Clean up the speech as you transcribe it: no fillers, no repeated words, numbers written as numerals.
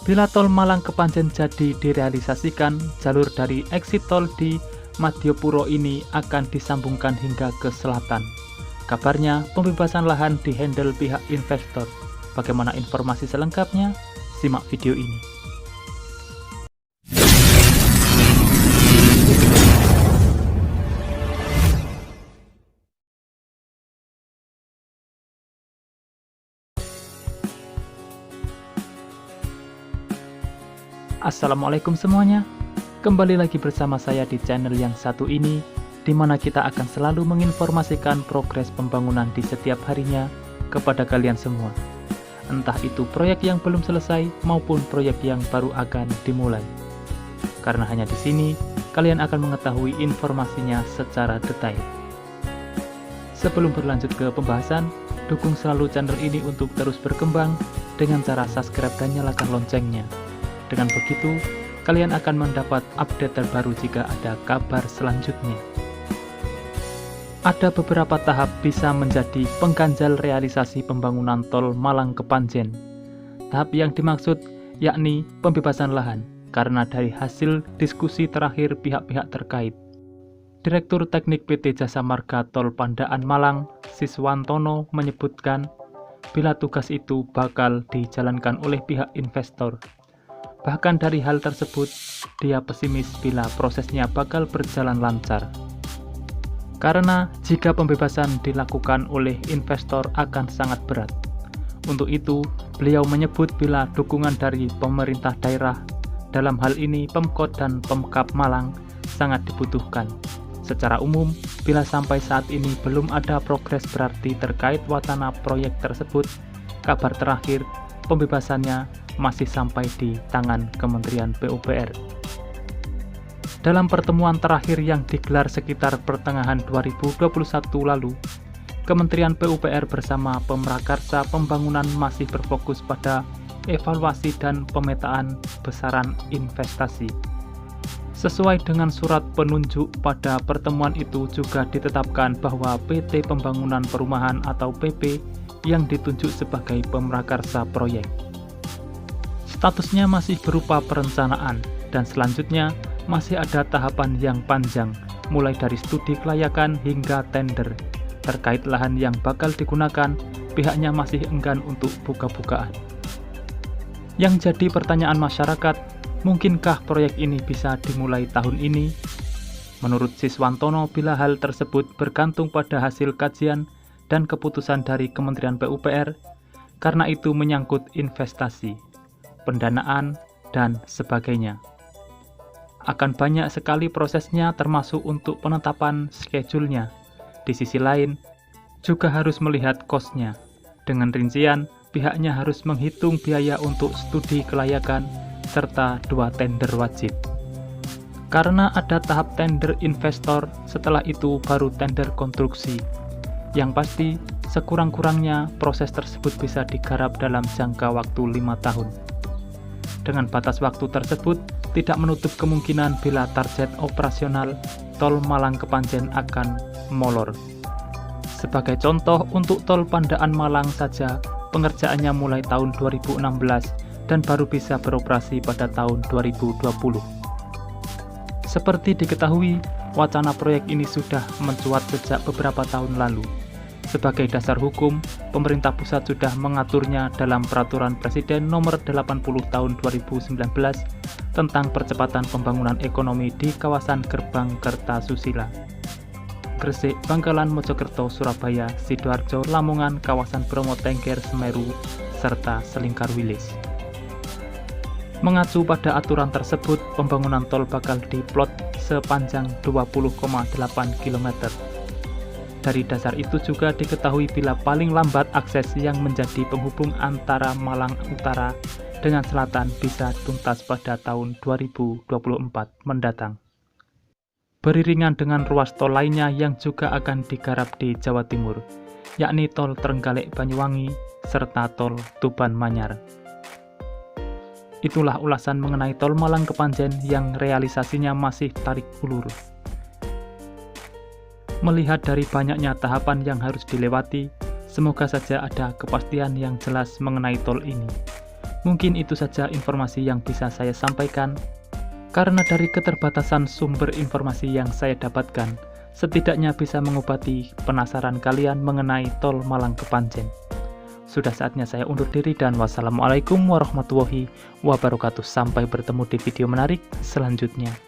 Bila tol Malang Kepanjen jadi direalisasikan, jalur dari exit tol di Madiopuro ini akan disambungkan hingga ke selatan. Kabarnya, pembebasan lahan dihandle pihak investor. Bagaimana informasi selengkapnya? Simak video ini. Assalamualaikum semuanya. Kembali lagi bersama saya di channel yang satu ini, di mana kita akan selalu menginformasikan progres pembangunan di setiap harinya kepada kalian semua. Entah itu proyek yang belum selesai maupun proyek yang baru akan dimulai. Karena hanya di sini kalian akan mengetahui informasinya secara detail. Sebelum berlanjut ke pembahasan, dukung selalu channel ini untuk terus berkembang dengan cara subscribe dan nyalakan loncengnya. Dengan begitu, kalian akan mendapat update terbaru jika ada kabar selanjutnya. Ada beberapa tahap bisa menjadi pengganjal realisasi pembangunan tol Malang Kepanjen. Tahap yang dimaksud yakni pembebasan lahan, karena dari hasil diskusi terakhir pihak-pihak terkait. Direktur Teknik PT Jasa Marga Tol Pandaan Malang, Siswantono menyebutkan, bila tugas itu bakal dijalankan oleh pihak investor. Bahkan dari hal tersebut, dia pesimis bila prosesnya bakal berjalan lancar. Karena jika pembebasan dilakukan oleh investor akan sangat berat. Untuk itu, beliau menyebut bila dukungan dari pemerintah daerah, dalam hal ini Pemkot dan Pemkab Malang, sangat dibutuhkan. Secara umum, bila sampai saat ini belum ada progres berarti terkait wacana proyek tersebut, kabar terakhir, pembebasannya masih sampai di tangan Kementerian PUPR. Dalam pertemuan terakhir yang digelar sekitar pertengahan 2021 lalu, Kementerian PUPR bersama Pemrakarsa Pembangunan masih berfokus pada evaluasi dan pemetaan besaran investasi. Sesuai dengan surat penunjuk pada pertemuan itu juga ditetapkan bahwa PT Pembangunan Perumahan atau PP yang ditunjuk sebagai pemrakarsa proyek. Statusnya masih berupa perencanaan, dan selanjutnya masih ada tahapan yang panjang, mulai dari studi kelayakan hingga tender. Terkait lahan yang bakal digunakan, pihaknya masih enggan untuk buka-bukaan. Yang jadi pertanyaan masyarakat, mungkinkah proyek ini bisa dimulai tahun ini? Menurut Siswantono, bila hal tersebut bergantung pada hasil kajian dan keputusan dari Kementerian PUPR, karena itu menyangkut investasi, pendanaan, dan sebagainya. Akan banyak sekali prosesnya termasuk untuk penetapan schedule-nya. Di sisi lain, juga harus melihat cost-nya. Dengan rincian, pihaknya harus menghitung biaya untuk studi kelayakan serta 2 tender wajib. Karena ada tahap tender investor, setelah itu baru tender konstruksi. Yang pasti, sekurang-kurangnya proses tersebut bisa digarap dalam jangka waktu 5 tahun. Dengan batas waktu tersebut, tidak menutup kemungkinan bila target operasional tol Malang Kepanjen akan molor. Sebagai contoh, untuk tol Pandaan Malang saja, pengerjaannya mulai tahun 2016 dan baru bisa beroperasi pada tahun 2020. Seperti diketahui, wacana proyek ini sudah mencuat sejak beberapa tahun lalu. Sebagai dasar hukum, pemerintah pusat sudah mengaturnya dalam Peraturan Presiden Nomor 80 Tahun 2019 tentang percepatan pembangunan ekonomi di kawasan Gerbang Kertasusila. Gresik, Bangkalan, Mojokerto, Surabaya, Sidoarjo, Lamongan, kawasan Bromo Tengger, Semeru, serta Selingkar Wilis. Mengacu pada aturan tersebut, pembangunan tol bakal diplot sepanjang 20,8 km. Dari dasar itu juga diketahui bila paling lambat akses yang menjadi penghubung antara Malang Utara dengan Selatan bisa tuntas pada tahun 2024 mendatang. Beriringan dengan ruas tol lainnya yang juga akan digarap di Jawa Timur, yakni tol Trenggalek Banyuwangi serta tol Tuban Manyar. Itulah ulasan mengenai tol Malang Kepanjen yang realisasinya masih tarik ulur. Melihat dari banyaknya tahapan yang harus dilewati, semoga saja ada kepastian yang jelas mengenai tol ini. Mungkin itu saja informasi yang bisa saya sampaikan. Karena dari keterbatasan sumber informasi yang saya dapatkan, setidaknya bisa mengobati penasaran kalian mengenai Tol Malang ke Panjen. Sudah saatnya saya undur diri dan wassalamualaikum warahmatullahi wabarakatuh. Sampai bertemu di video menarik selanjutnya.